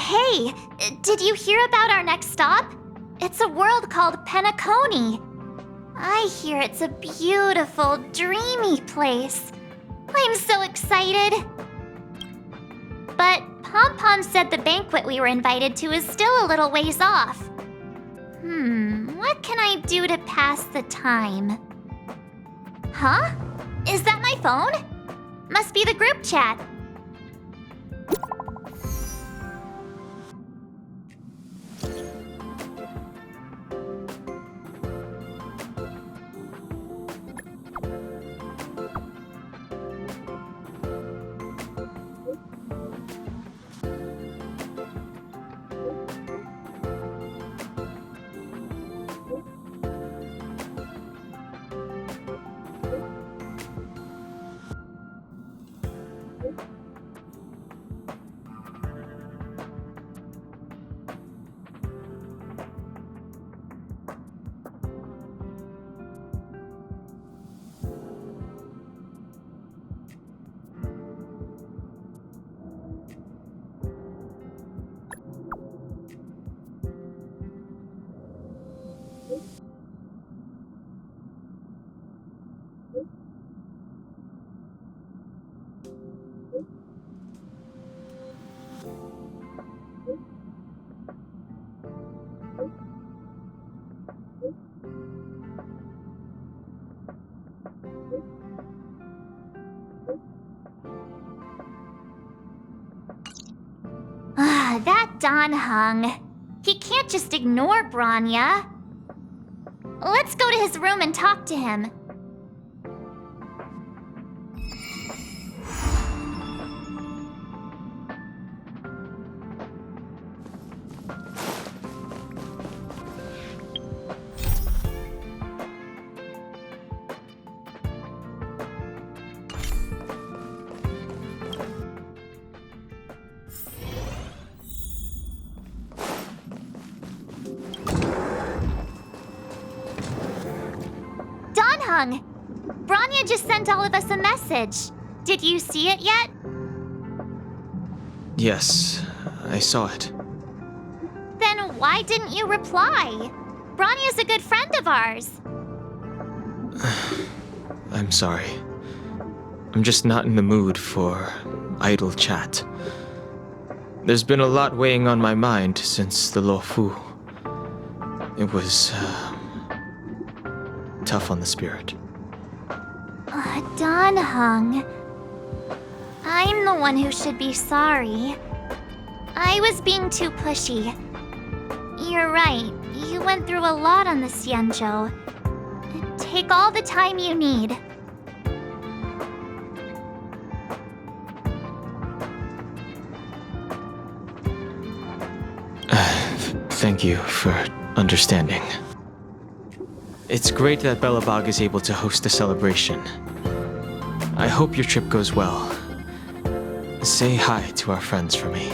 Hey, did you hear about our next stop? It's a world called Penacony. I hear it's a beautiful, dreamy place. I'm so excited. But Pom Pom said the banquet we were invited to is still a little ways off. What can I do to pass the time? Huh? Is that my phone? Must be the group chat. That Don Hung. He can't just ignore Branya. Let's go to his room and talk to him. Branya just sent all of us a message. Did you see it yet? Yes, I saw it. Then why didn't you reply? Branya's a good friend of ours. I'm sorry. I'm just not in the mood for idle chat. There's been a lot weighing on my mind since the Luofu. It was tough on the spirit. Don Hung. I'm the one who should be sorry. I was being too pushy. You're right. You went through a lot on the Xianzhou. Take all the time you need. Thank you for understanding. It's great that Belobog is able to host a celebration. I hope your trip goes well. Say hi to our friends for me.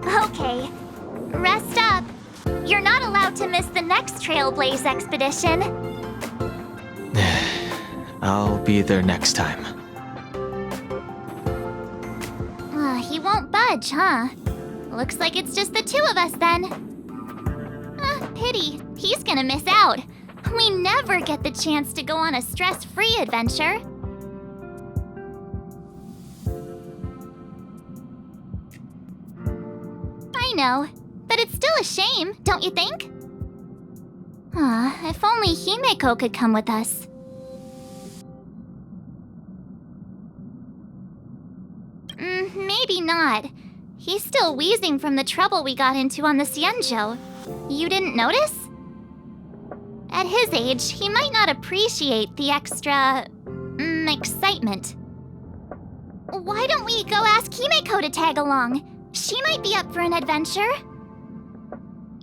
Okay. Rest up. You're not allowed to miss the next Trailblaze expedition. I'll be there next time. He won't budge, huh? Looks like it's just the two of us then. Pity. He's gonna miss out. We never get the chance to go on a stress-free adventure. I know, but it's still a shame, don't you think? If only Himeko could come with us. Maybe not. He's still wheezing from the trouble we got into on the Xianzhou. You didn't notice? At his age, he might not appreciate the extra... excitement. Why don't we go ask Himeko to tag along? She might be up for an adventure.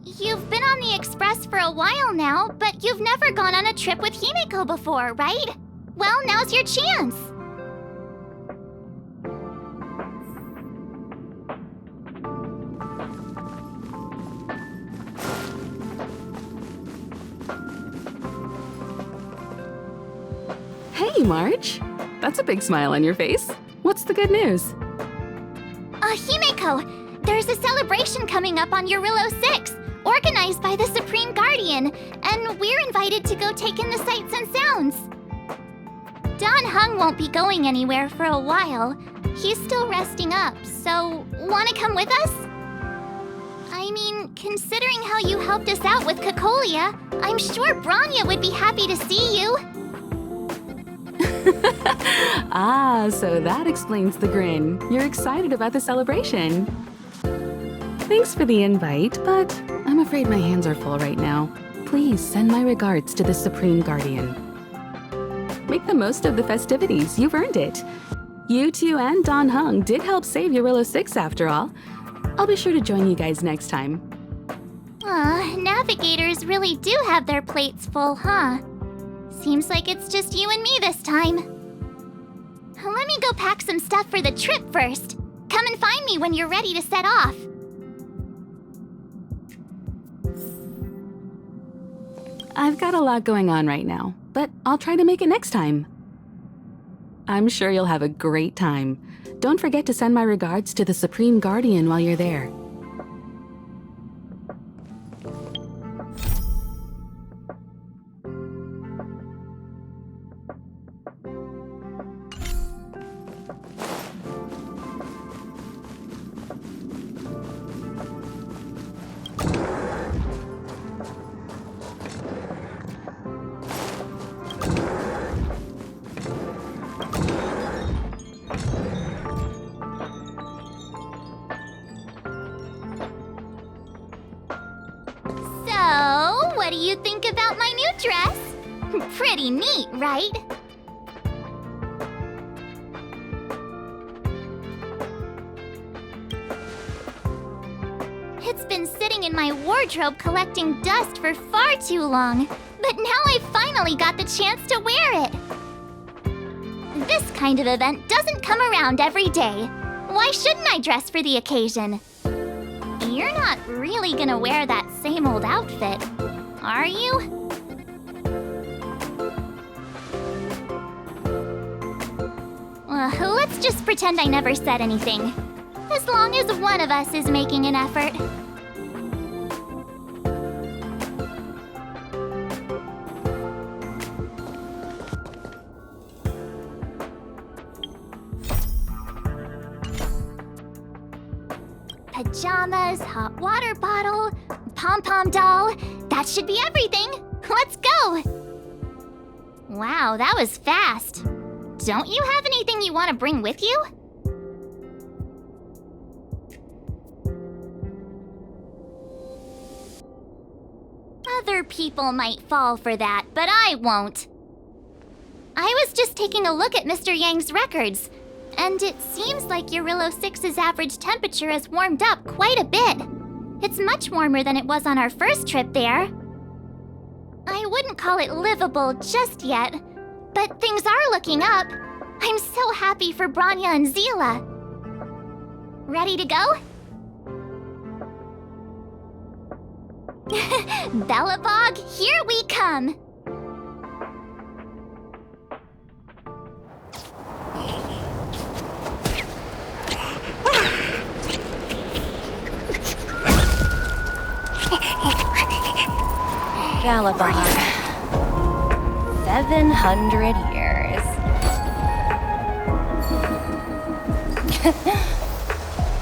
You've been on the Express for a while now, but you've never gone on a trip with Himeko before, right? Well, now's your chance. Hey, March. That's a big smile on your face. What's the good news? Himeko, there's There's a celebration coming up on Eurillo 6, organized by the Supreme Guardian, and we're invited to go take in the sights and sounds. Don Hung won't be going anywhere for a while. He's still resting up, so wanna come with us? I mean, considering how you helped us out with Cocolia, I'm sure Branya would be happy to see you. Ah, so that explains the grin. You're excited about the celebration. Thanks for the invite, but I'm afraid my hands are full right now. Please send my regards to the Supreme Guardian. Make the most of the festivities. You've earned it. You two and Don Hung did help save Eurillo 6 after all. I'll be sure to join you guys next time. Navigators really do have their plates full, huh? Seems like it's just you and me this time. Let me go pack some stuff for the trip first. Come and find me when you're ready to set off. I've got a lot going on right now, but I'll try to make it next time. I'm sure you'll have a great time. Don't forget to send my regards to the Supreme Guardian while you're there. So, what do you think about my new dress? Pretty neat, right? It's been sitting in my wardrobe collecting dust for far too long, but now I finally got the chance to wear it. This kind of event doesn't come around every day. Why shouldn't I dress for the occasion? You're not really gonna wear that same old outfit, are you? Let's just pretend I never said anything. As long as one of us is making an effort. Pajamas, hot water bottle, pom-pom doll. That should be everything. Let's go! Wow, that was fast. Don't you have anything you want to bring with you? Other people might fall for that, but I won't. I was just taking a look at Mr. Yang's records, and it seems like Eurillo 6's average temperature has warmed up quite a bit. It's much warmer than it was on our first trip there. I wouldn't call it livable just yet, but things are looking up. I'm so happy for Branya and Zila. Ready to go? Belobog, here we come! Galabog. 700 years.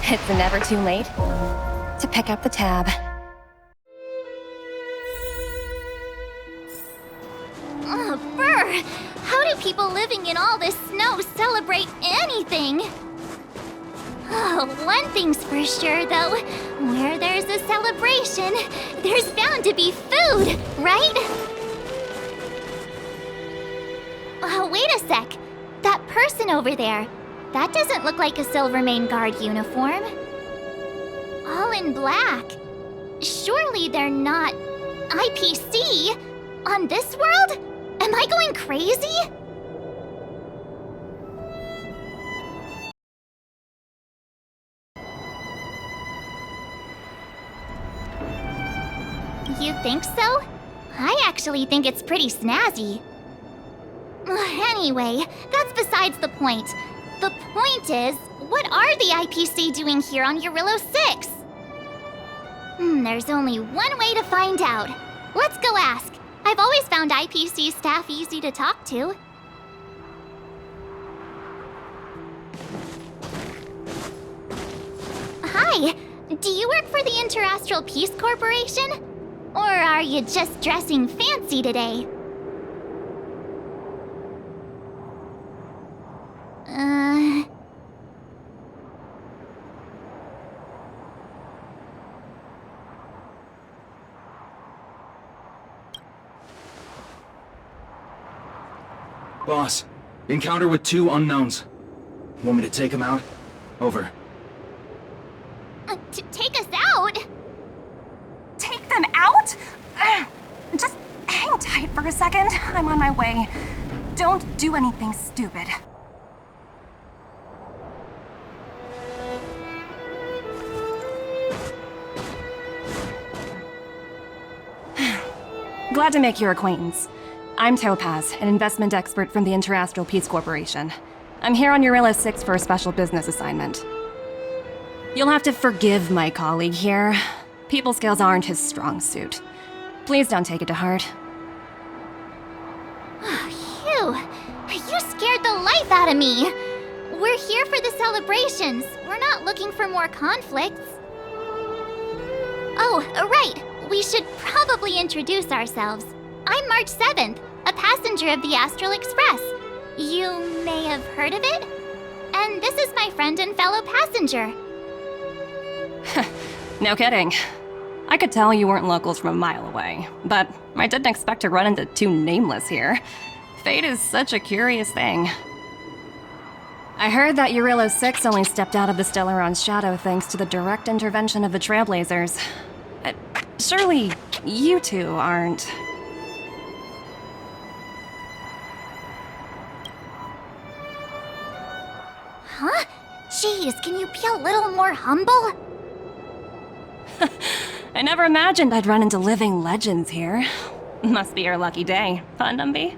It's never too late to pick up the tab. Oh, brr! How do people living in all this snow celebrate anything? Oh, one thing's for sure, though. Where there's a celebration, there's bound to be food, right? Oh, wait a sec. That person over there, that doesn't look like a Silvermane Guard uniform. All in black. Surely they're not IPC on this world? Am I going crazy? You think so? I actually think it's pretty snazzy. Anyway, that's besides the point. The point point is, what are the IPC doing here on Eurillo 6? There's only one way to find out. Let's go ask. I've always found IPC staff easy to talk to. Hi, do you work for the Interastral Peace Corporation? Or are you just dressing fancy today? Boss, encounter with 2 unknowns. Want me to take them out? Over. To take us out? Take them out? Just hang tight for a second. I'm on my way. Don't do anything stupid. Glad to make your acquaintance. I'm Topaz, an investment expert from the Interastral Peace Corporation. I'm here on Eurillo 6 for a special business assignment. You'll have to forgive my colleague here. People skills aren't his strong suit. Please don't take it to heart. Phew, you scared the life out of me. We're here for the celebrations. We're not looking for more conflicts. Oh, right. We should probably introduce ourselves. I'm March 7th, a passenger of the Astral Express. You may have heard of it? And this is my friend and fellow passenger. No kidding. I could tell you weren't locals from a mile away, but I didn't expect to run into 2 nameless here. Fate is such a curious thing. I heard that Eurillo 6 only stepped out of the Stellaron's shadow thanks to the direct intervention of the Trailblazers. Surely you two aren't... Huh? Jeez, can you be a little more humble? I never imagined I'd run into living legends here. Must be your lucky day, huh, Numby?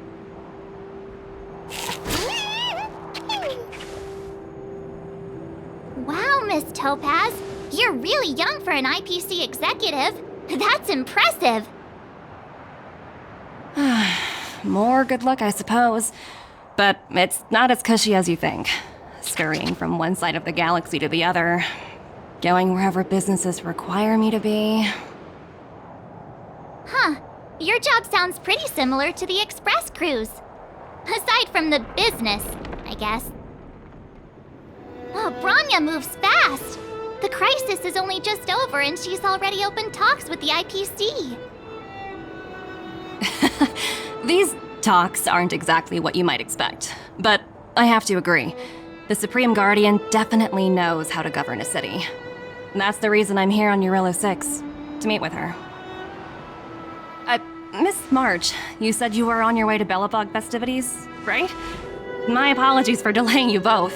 Wow, Miss Topaz. You're really young for an IPC executive. That's impressive. More good luck, I suppose. But it's not as cushy as you think. Scurrying from one side of the galaxy to the other. Going wherever businesses require me to be. Huh. Your job sounds pretty similar to the express cruise. Aside from the business, I guess. Oh, Branya moves fast. The crisis is only just over and she's already opened talks with the IPC. These talks aren't exactly what you might expect. But I have to agree. The Supreme Guardian definitely knows how to govern a city. That's the reason I'm here on Eurillo 6, to meet with her. Miss March, you said you were on your way to Belobog festivities, right? My apologies for delaying you both.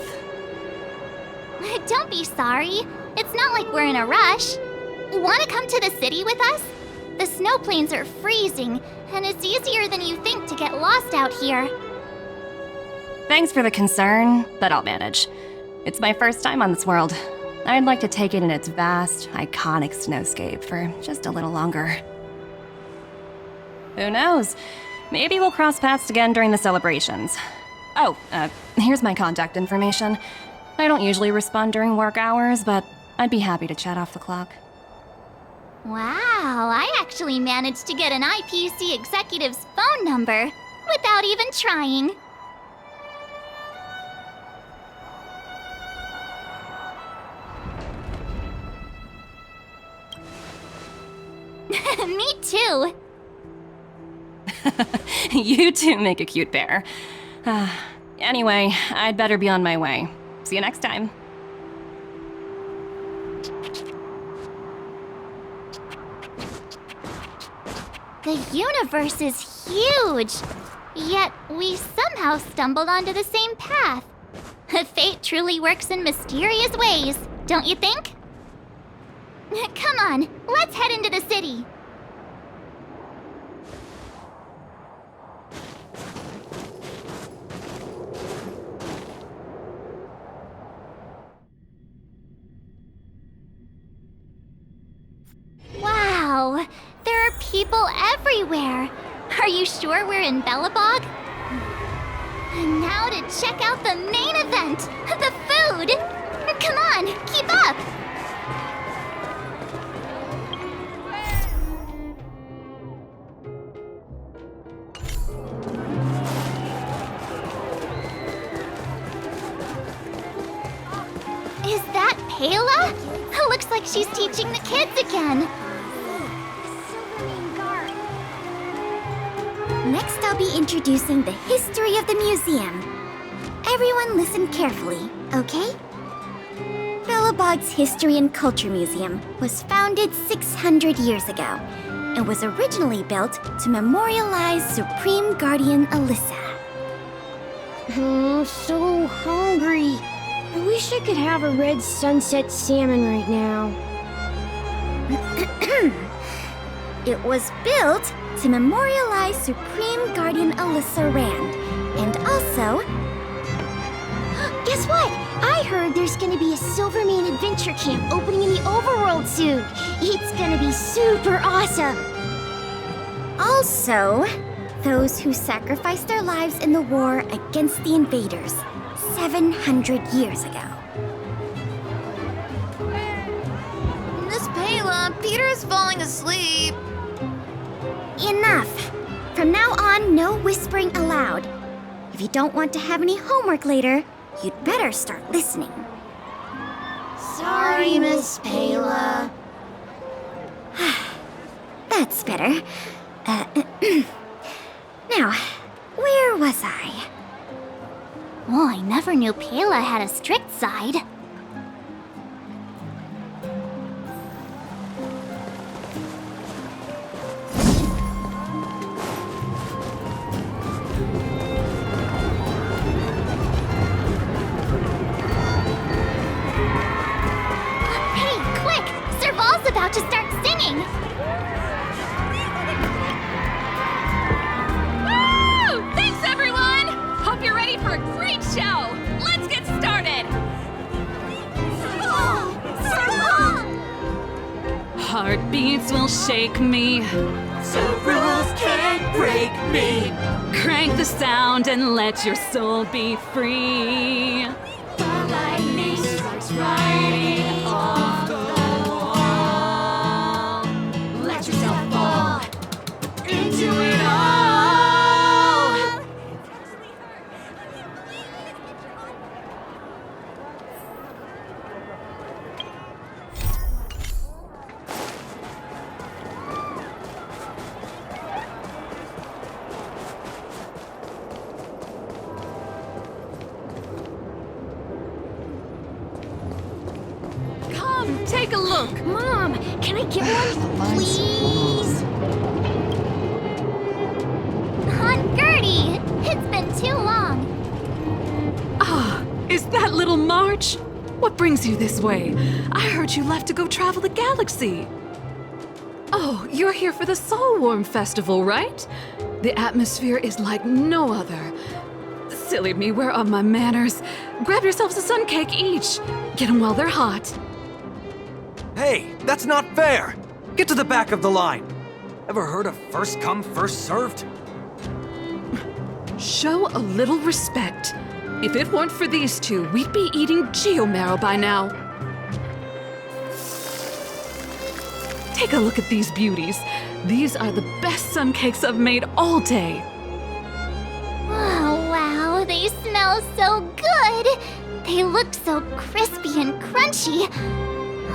Don't be sorry. It's not like we're in a rush. Want to come to the city with us? The snow plains are freezing, and it's easier than you think to get lost out here. Thanks for the concern, but I'll manage. It's my first time on this world. I'd like to take it in its vast, iconic snowscape for just a little longer. Who knows? Maybe we'll cross paths again during the celebrations. Oh, here's my contact information. I don't usually respond during work hours, but I'd be happy to chat off the clock. Wow, I actually managed to get an IPC executive's phone number without even trying. Me too. You two make a cute pair. Anyway, I'd better be on my way. See you next time. The universe is huge, yet we somehow stumbled onto the same path. Fate truly works in mysterious ways, don't you think? Come on, let's head into the city. Oh, there are people everywhere. Are you sure we're in Belobog? And now to check out the main event, the food! Come on, keep up! Is that Payla? Looks like she's teaching the kids again. Next, I'll be introducing the history of the museum. Everyone listen carefully, okay? Belobog's History and Culture Museum was founded 600 years ago and was originally built to memorialize Supreme Guardian Alyssa. I'm so hungry. I wish I could have a red sunset salmon right now. It was built to memorialize Supreme Guardian Alyssa Rand, and also... Guess what? I heard there's gonna be a Silvermane adventure camp opening in the overworld soon. It's gonna be super awesome. Also, those who sacrificed their lives in the war against the invaders 700 years ago. Miss Payla, Peter's falling asleep. Enough! From now on, no whispering aloud. If you don't want to have any homework later, you'd better start listening. Sorry, Miss Payla. That's better. Now, where was I? Oh, I never knew Payla had a strict side. Hey, quick! Serval's about to start singing! Woo! Thanks, everyone! Hope you're ready for a great show! Let's get started! Heartbeats will shake me. So rules can't break me. Crank the sound and let your soul be free. The lightning strikes writing off the wall. Let yourself fall into it all. Come, take a look. Mom, can I get one, please? Aunt Gertie! It's been too long. Ah, is that little March? What brings you this way? I heard you left to go travel the galaxy. Oh, you're here for the Soulworm Festival, right? The atmosphere is like no other. Silly me, where are my manners? Grab yourselves a sun cake each. Get them while they're hot. Hey, that's not fair! Get to the back of the line! Ever heard of first come, first served? Show a little respect. If it weren't for these two, we'd be eating geomarrow by now. Take a look at these beauties. These are the best sun cakes I've made all day. Oh, wow, they smell so good! They look so crispy and crunchy.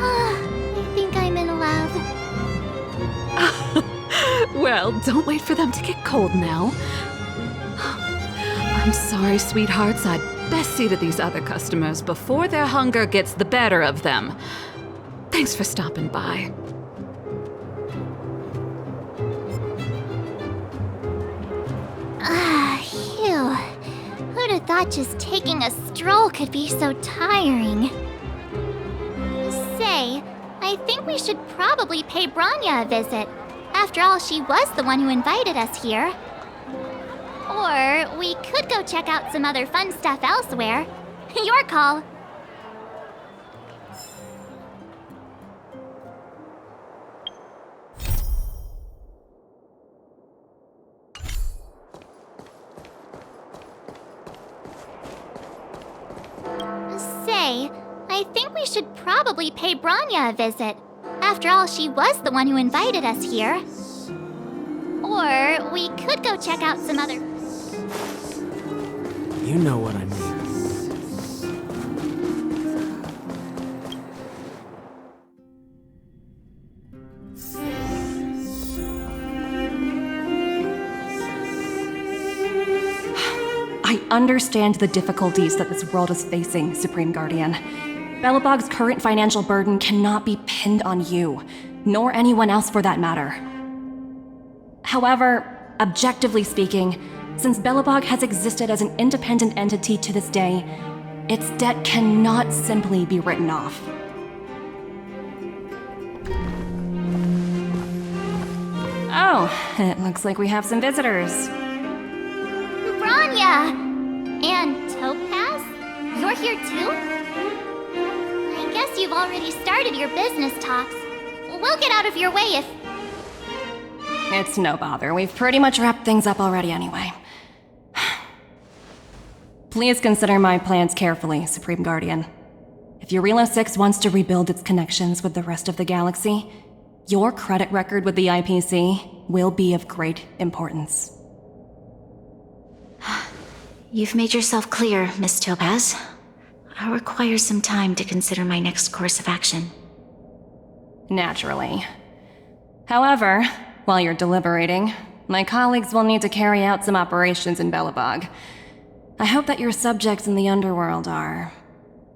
I think I'm in love. Well, don't wait for them to get cold now. I'm sorry, sweethearts. I'd best see to these other customers before their hunger gets the better of them. Thanks for stopping by. Phew. Who'd have thought just taking a stroll could be so tiring? Say, I think we should probably pay Branya a visit. After all, she was the one who invited us here. Or we could go check out some other fun stuff elsewhere. Your call. I think we should probably pay Branya a visit. After all, she was the one who invited us here. Or we could go check out some other... You know what I mean. I understand the difficulties that this world is facing, Supreme Guardian. Belobog's current financial burden cannot be pinned on you, nor anyone else for that matter. However, objectively speaking, since Belobog has existed as an independent entity to this day, its debt cannot simply be written off. Oh, it looks like we have some visitors. Branya! And Topaz? You're here too? I guess you've already started your business talks. We'll get out of your way if... It's no bother. We've pretty much wrapped things up already anyway. Please consider my plans carefully, Supreme Guardian. If Eurilo 6 wants to rebuild its connections with the rest of the galaxy, your credit record with the IPC will be of great importance. You've made yourself clear, Miss Topaz. I'll require some time to consider my next course of action. Naturally. However, while you're deliberating, my colleagues will need to carry out some operations in Belobog. I hope that your subjects in the underworld are...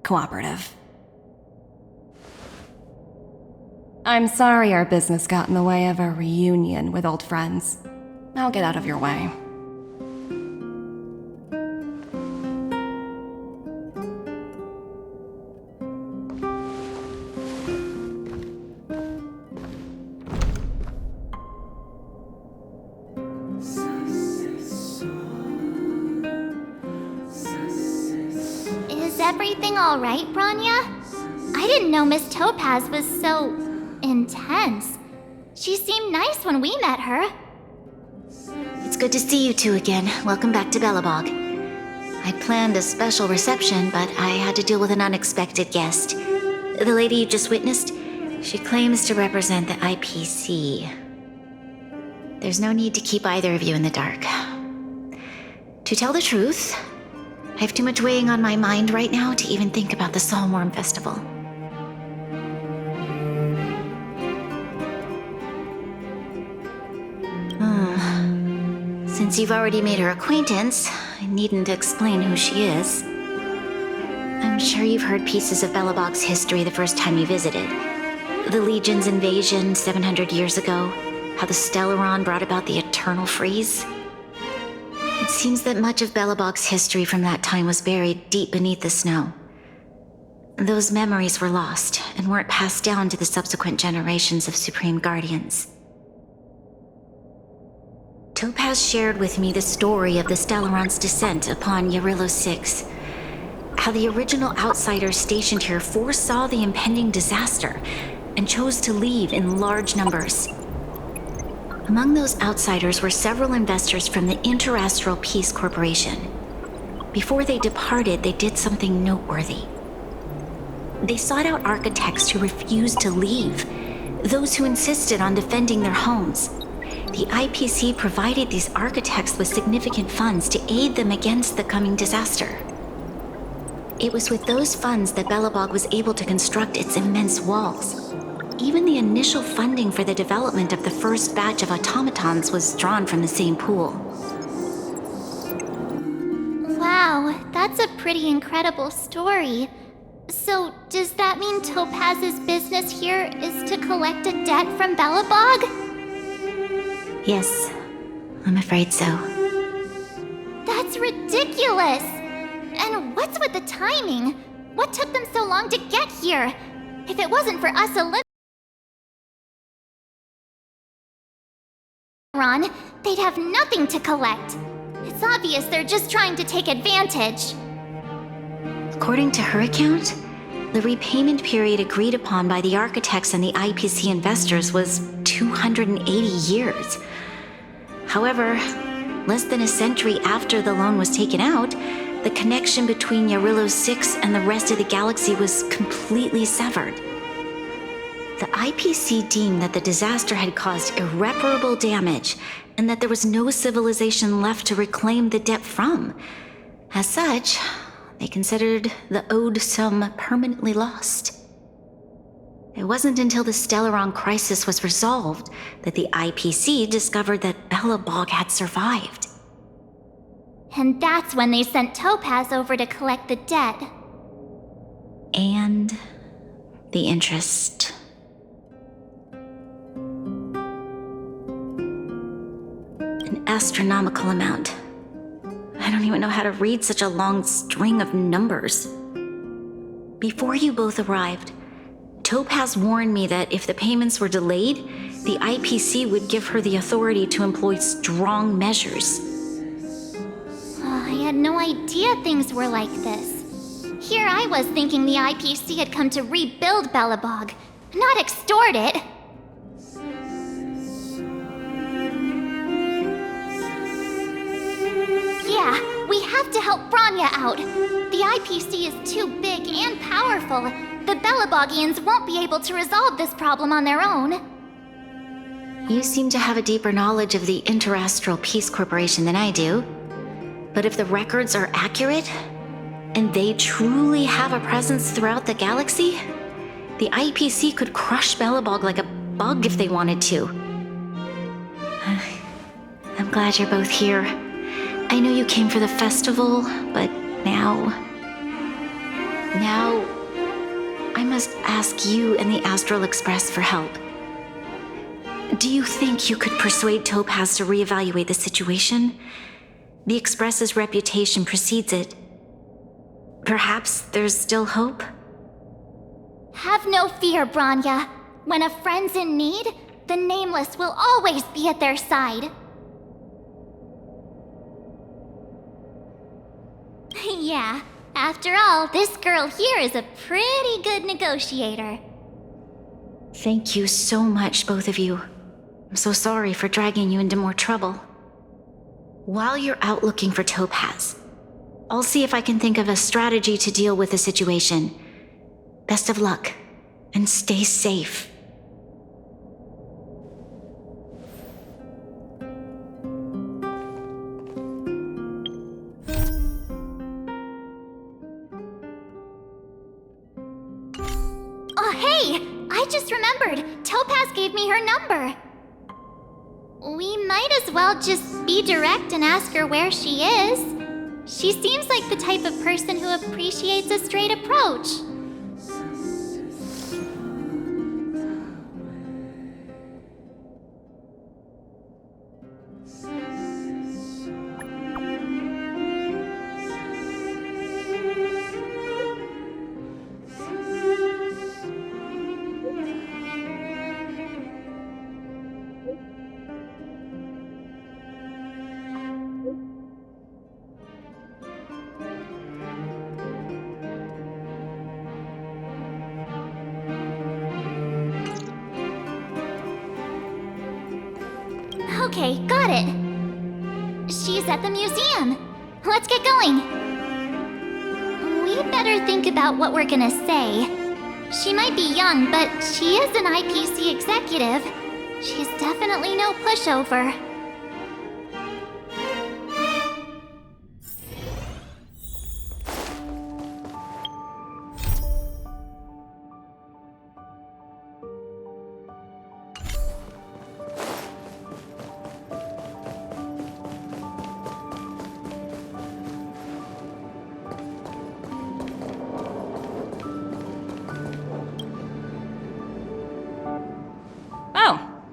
cooperative. I'm sorry our business got in the way of a reunion with old friends. I'll get out of your way. Is everything all right, Branya? I didn't know Miss Topaz was so... intense. She seemed nice when we met her. It's good to see you two again. Welcome back to Belobog. I planned a special reception, but I had to deal with an unexpected guest. The lady you just witnessed, she claims to represent the IPC. There's no need to keep either of you in the dark. To tell the truth, I have too much weighing on my mind right now to even think about the Saltworm Festival. Since you've already made her acquaintance, I needn't explain who she is. I'm sure you've heard pieces of Belobog's history the first time you visited. The Legion's invasion 700 years ago, how the Stellaron brought about the Eternal Freeze. It seems that much of Belobog's history from that time was buried deep beneath the snow. Those memories were lost and weren't passed down to the subsequent generations of Supreme Guardians. Topaz shared with me the story of the Stellaron's descent upon Eurilo 6. How the original outsiders stationed here foresaw the impending disaster and chose to leave in large numbers. Among those outsiders were several investors from the Interastral Peace Corporation. Before they departed, they did something noteworthy. They sought out architects who refused to leave, those who insisted on defending their homes. The IPC provided these architects with significant funds to aid them against the coming disaster. It was with those funds that Belobog was able to construct its immense walls. Even the initial funding for the development of the first batch of automatons was drawn from the same pool. Wow, that's a pretty incredible story. So, does that mean Topaz's business here is to collect a debt from Belobog? Yes, I'm afraid so. That's ridiculous! And what's with the timing? What took them so long to get here? If it wasn't for us Ron, they'd have nothing to collect. It's obvious they're just trying to take advantage. According to her account, the repayment period agreed upon by the architects and the IPC investors was 280 years. However, less than a century after the loan was taken out, The connection between Yarillo 6 and the rest of the galaxy was completely severed. The IPC deemed that the disaster had caused irreparable damage and that there was no civilization left to reclaim the debt from. As such, they considered the owed sum permanently lost. It wasn't until the Stellaron crisis was resolved that the IPC discovered that Belobog had survived. And that's when they sent Topaz over to collect the debt. And the interest. An astronomical amount. I don't even know how to read such a long string of numbers. Before you both arrived, Topaz warned me that if the payments were delayed, the IPC would give her the authority to employ strong measures. I had no idea things were like this. Here I was thinking the IPC had come to rebuild Belobog, not extort it. Yeah, we have to help Bronya out. The IPC is too big and powerful. The Belobogians won't be able to resolve this problem on their own. You seem to have a deeper knowledge of the Interastral Peace Corporation than I do. But if the records are accurate, and they truly have a presence throughout the galaxy, the IPC could crush Belobog like a bug if they wanted to. I'm glad you're both here. I know you came for the festival, but now I must ask you and the Astral Express for help. Do you think you could persuade Topaz to reevaluate the situation? The Express's reputation precedes it. Perhaps there's still hope? Have no fear, Bronya. When a friend's in need, the Nameless will always be at their side. Yeah, after all, this girl here is a pretty good negotiator. Thank you so much, both of you. I'm so sorry for dragging you into more trouble. While you're out looking for Topaz, I'll see if I can think of a strategy to deal with the situation. Best of luck, and stay safe. Oh, hey! I just remembered. Topaz gave me her number. We might as well just be direct and ask her where she is. She seems like the type of person who appreciates a straight approach. Okay, got it. She's at the museum. Let's get going. We better think about what we're gonna say. She might be young, but she is an IPC executive. She's definitely no pushover.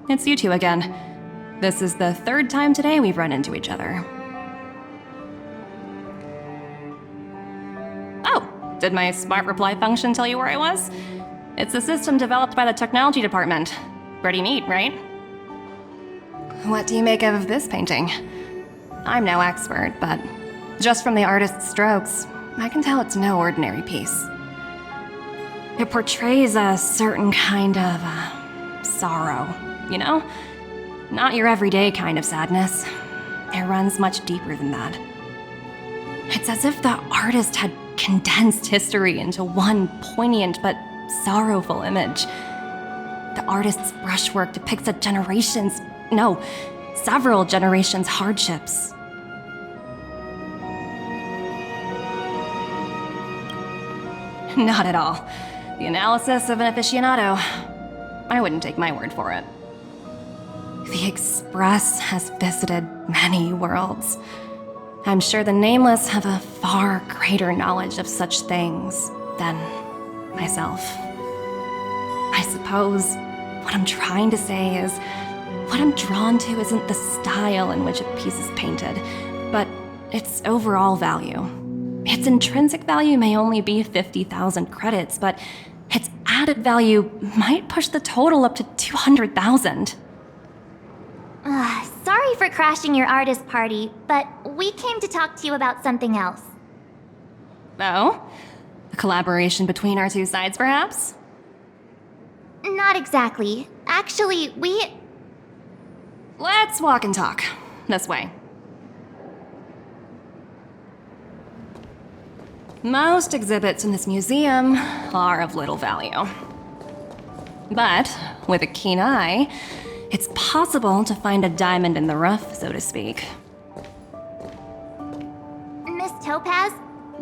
It's you two again. This is the third time today we've run into each other. Oh, did my smart reply function tell you where I was? It's a system developed by the technology department. Pretty neat, right? What do you make of this painting? I'm no expert, but just from the artist's strokes, I can tell it's no ordinary piece. It portrays a certain kind of sorrow. You know? Not your everyday kind of sadness. It runs much deeper than that. It's as if the artist had condensed history into one poignant but sorrowful image. The artist's brushwork depicts several generations' hardships. Not at all. The analysis of an aficionado. I wouldn't take my word for it. The Express has visited many worlds. I'm sure the Nameless have a far greater knowledge of such things than myself. I suppose what I'm trying to say is, what I'm drawn to isn't the style in which a piece is painted, but its overall value. Its intrinsic value may only be 50,000 credits, but its added value might push the total up to 200,000. Sorry for crashing your artist party, but we came to talk to you about something else. Oh? A collaboration between our two sides, perhaps? Not exactly. Actually, Let's walk and talk. This way. Most exhibits in this museum are of little value. But with a keen eye, it's possible to find a diamond in the rough, so to speak. Miss Topaz,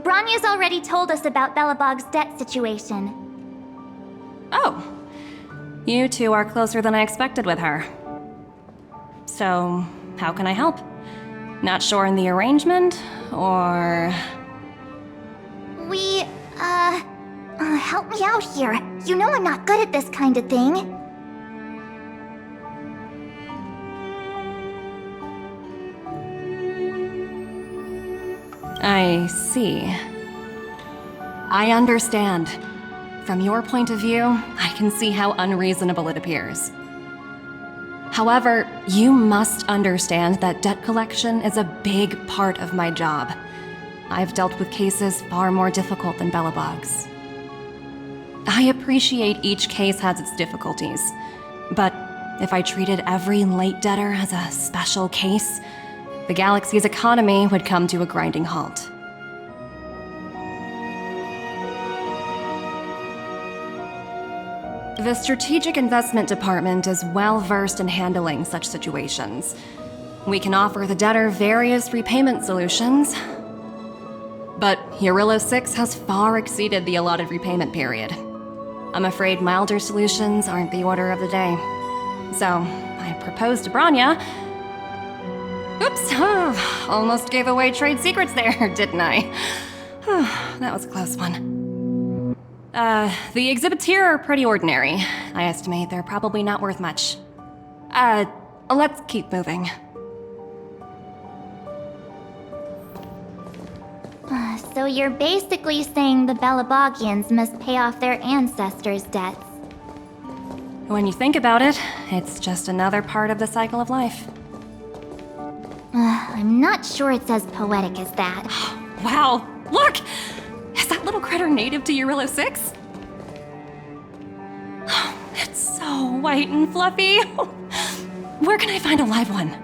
Bronya's already told us about Belobog's debt situation. Oh. You two are closer than I expected with her. So, how can I help? Not sure in the arrangement, or... Help me out here. You know I'm not good at this kind of thing. I see. I understand. From your point of view, I can see how unreasonable it appears. However, you must understand that debt collection is a big part of my job. I've dealt with cases far more difficult than Belobog's. I appreciate each case has its difficulties, but if I treated every late debtor as a special case, the galaxy's economy would come to a grinding halt. The Strategic Investment Department is well versed in handling such situations. We can offer the debtor various repayment solutions, but Eurillo 6 has far exceeded the allotted repayment period. I'm afraid milder solutions aren't the order of the day. So, I proposed to Bronya. Oops, almost gave away trade secrets there, didn't I? That was a close one. The exhibits here are pretty ordinary. I estimate they're probably not worth much. Let's keep moving. So you're basically saying the Belobogians must pay off their ancestors' debts. When you think about it, it's just another part of the cycle of life. I'm not sure it's as poetic as that. Wow, look! Is that little critter native to Eurillo 6? It's so white and fluffy. Where can I find a live one?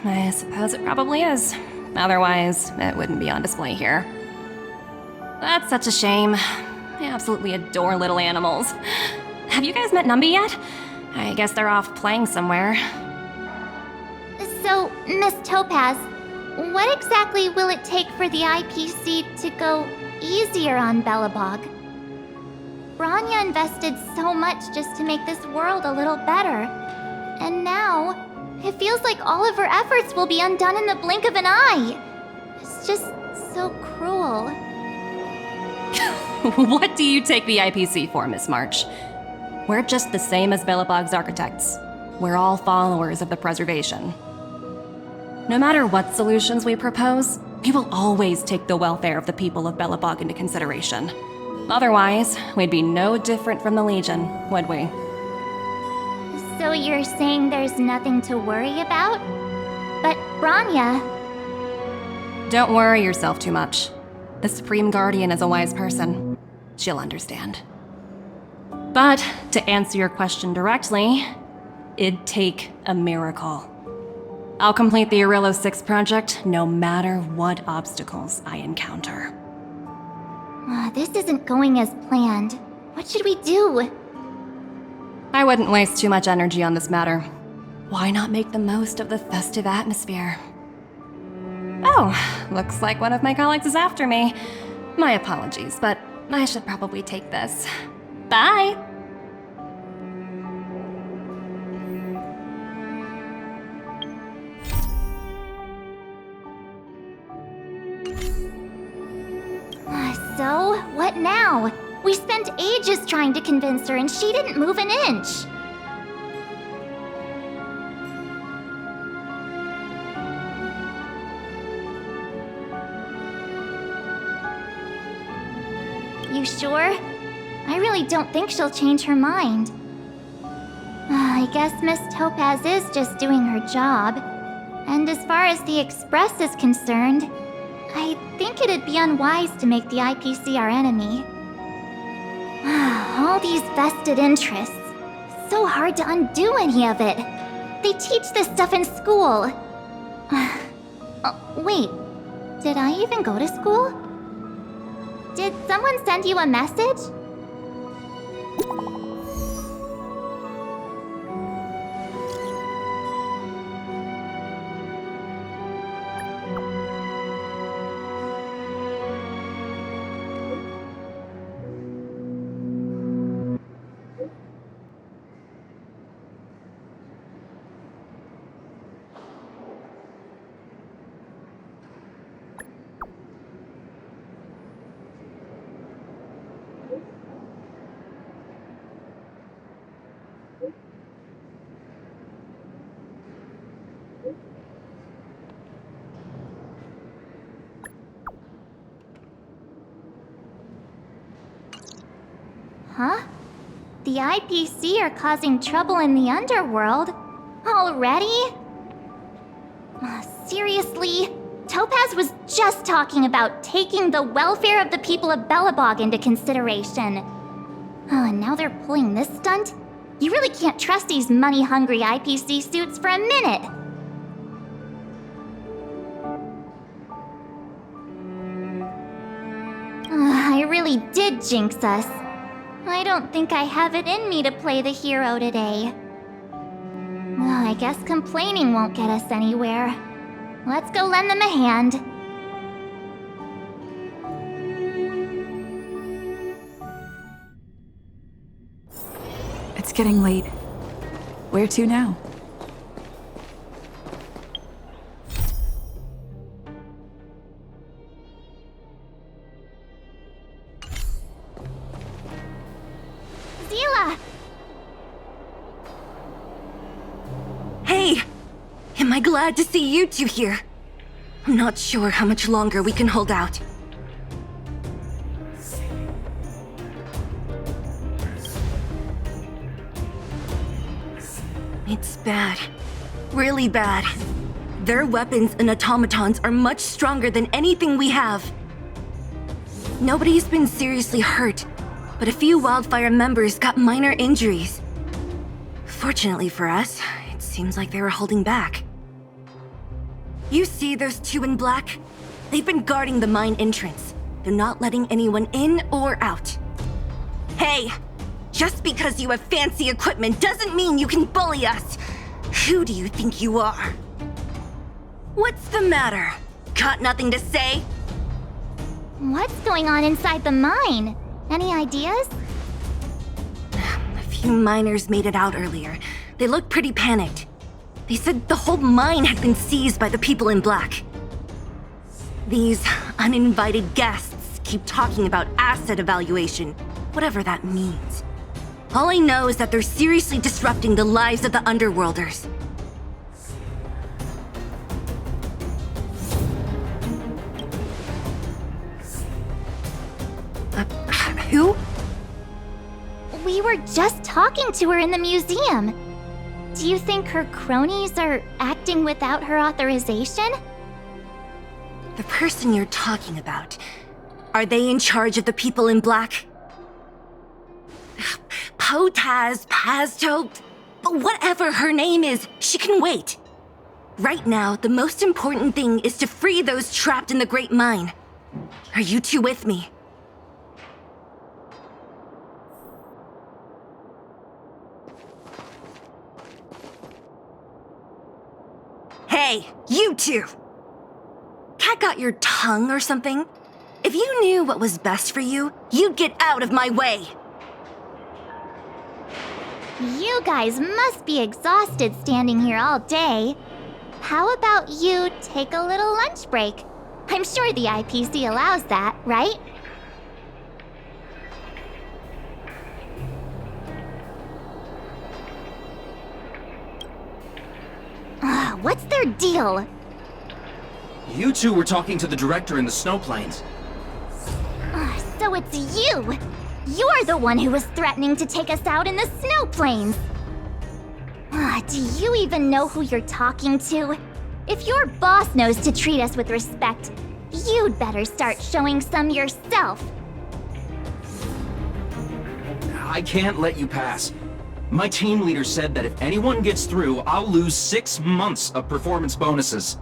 I suppose it probably is. Otherwise, it wouldn't be on display here. That's such a shame. I absolutely adore little animals. Have you guys met Numby yet? I guess they're off playing somewhere. So, Miss Topaz, what exactly will it take for the IPC to go easier on Belobog? Bronya invested so much just to make this world a little better. And now, it feels like all of her efforts will be undone in the blink of an eye. It's just so cruel. What do you take the IPC for, Miss March? We're just the same as Belobog's architects. We're all followers of the preservation. No matter what solutions we propose, we will always take the welfare of the people of Belobog into consideration. Otherwise, we'd be no different from the Legion, would we? So you're saying there's nothing to worry about? But Bronya... Don't worry yourself too much. The Supreme Guardian is a wise person. She'll understand. But to answer your question directly, it'd take a miracle. I'll complete the Arillo 6 project no matter what obstacles I encounter. This isn't going as planned. What should we do? I wouldn't waste too much energy on this matter. Why not make the most of the festive atmosphere? Oh, looks like one of my colleagues is after me. My apologies, but I should probably take this. Bye! So, what now? We spent ages trying to convince her and she didn't move an inch. You sure? I really don't think she'll change her mind. I guess Miss Topaz is just doing her job. And as far as the Express is concerned, I think it'd be unwise to make the IPC our enemy. All these vested interests. So hard to undo any of it. They teach this stuff in school. Wait, did I even go to school? Did someone send you a message? Huh? The IPC are causing trouble in the underworld? Already? Seriously? Topaz was just talking about taking the welfare of the people of Belobog into consideration. And now they're pulling this stunt? You really can't trust these money-hungry IPC suits for a minute. I really did jinx us. I don't think I have it in me to play the hero today. I guess complaining won't get us anywhere. Let's go lend them a hand. It's getting late. Where to now? Zila! Hey! Am I glad to see you two here? I'm not sure how much longer we can hold out. It's bad. Really bad. Their weapons and automatons are much stronger than anything we have. Nobody's been seriously hurt, but a few Wildfire members got minor injuries. Fortunately for us, it seems like they were holding back. You see those two in black? They've been guarding the mine entrance. They're not letting anyone in or out. Hey! Just because you have fancy equipment doesn't mean you can bully us! Who do you think you are? What's the matter? Got nothing to say? What's going on inside the mine? Any ideas? A few miners made it out earlier. They looked pretty panicked. They said the whole mine had been seized by the people in black. These uninvited guests keep talking about asset evaluation, whatever that means. All I know is that they're seriously disrupting the lives of the Underworlders. Who? We were just talking to her in the museum. Do you think her cronies are acting without her authorization? The person you're talking about, are they in charge of the people in black? Potaz, Pazto, whatever her name is, she can wait. Right now, the most important thing is to free those trapped in the Great Mine. Are you two with me? Hey, you two! Cat got your tongue or something? If you knew what was best for you, you'd get out of my way! You guys must be exhausted standing here all day. How about you take a little lunch break? I'm sure the IPC allows that, right? What's their deal? You two were talking to the director in the snow plains. So it's you! You're the one who was threatening to take us out in the snow plains! Do you even know who you're talking to? If your boss knows to treat us with respect, you'd better start showing some yourself. I can't let you pass. My team leader said that if anyone gets through, I'll lose 6 months of performance bonuses.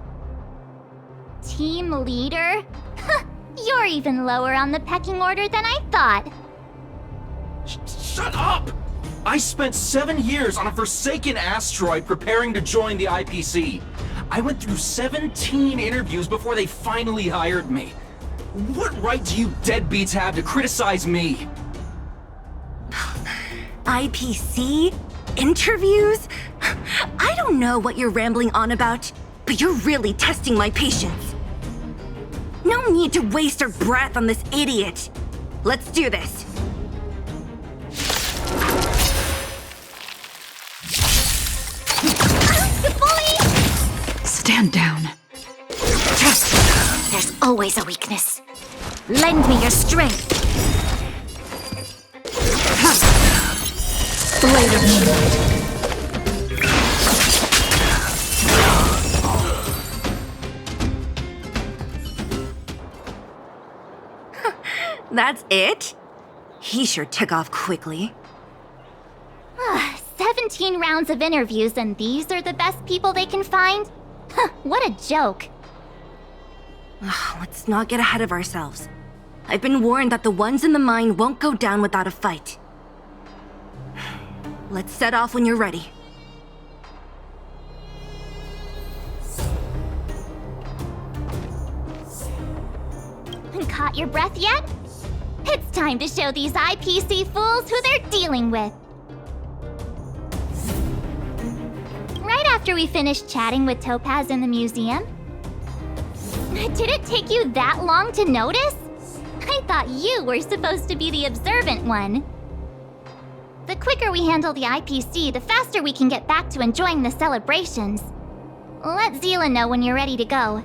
Team leader? You're even lower on the pecking order than I thought. Shut up! I spent 7 years on a forsaken asteroid preparing to join the IPC. I went through 17 interviews before they finally hired me. What right do you deadbeats have to criticize me? IPC? Interviews? I don't know what you're rambling on about, but you're really testing my patience. No need to waste our breath on this idiot. Let's do this. Stand down. There's always a weakness. Lend me your strength. Blade of Moonlight. That's it? He sure took off quickly. 17 rounds of interviews and these are the best people they can find? What a joke. Let's not get ahead of ourselves. I've been warned that the ones in the mine won't go down without a fight. Let's set off when you're ready. Caught your breath yet? It's time to show these IPC fools who they're dealing with. Right after we finished chatting with Topaz in the museum. Did it take you that long to notice? I thought you were supposed to be the observant one. The quicker we handle the IPC, the faster we can get back to enjoying the celebrations. Let Zila know when you're ready to go.